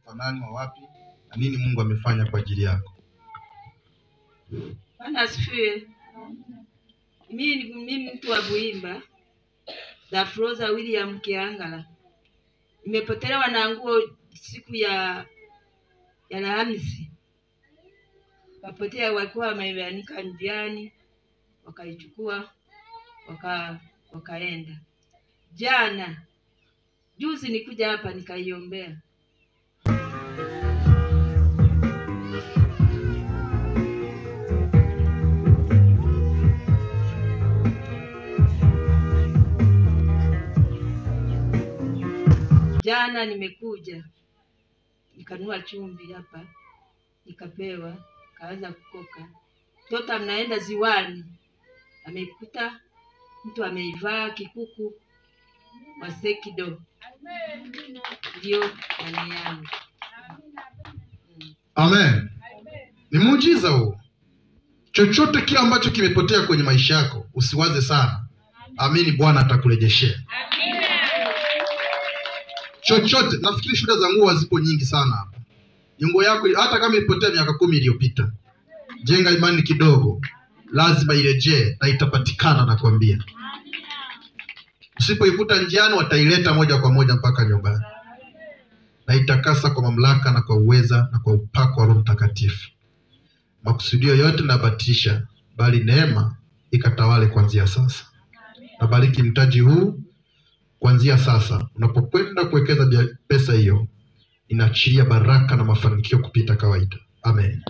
Fanani wa wapi na nini Mungu amefanya kwa ajili yako? Bwana asifiwe. Mimi mtu wa Buimba, Dafroza William Kiangala. Nimepotelewa na nguo siku ya Alhamisi. Kapotea, walikuwa wameanika njiani, wakaichukua wakaenda. Juzi nikuja hapa nikaiombea. Jana nimekuja nikanua chumvi hapa, nikapewa, kaanza kukoka. Tota mnaenda ziwani, amekuta mtu ameivaa kikuku Masekido. Ndio ndani yangu. Amen. Ni muujiza huo. Chochote kile ambacho kimepotea kwenye maisha yako, usiwaze sana. Amini, Bwana atakurejeshea. Chochote, nafikiri shuhuda za nguo zipo nyingi sana hapa. Nguo yako hata kama ipotea miaka 10 iliyopita, jenga imani kidogo, lazima irejee na itapatikana, nakwambia. Usipoikuta njiani, wataileta moja kwa moja mpaka nyumbani. Na itakasa kwa mamlaka na kwa uweza na kwa upako wa Roho Mtakatifu. Makusudio yote nabatisha, bali neema ikatawale kuanzia sasa. Nabariki mtaji huu kuanzia sasa. Unapokwenda kuwekeza pesa hiyo, inaachilia baraka na mafanikio kupita kawaida. Amen.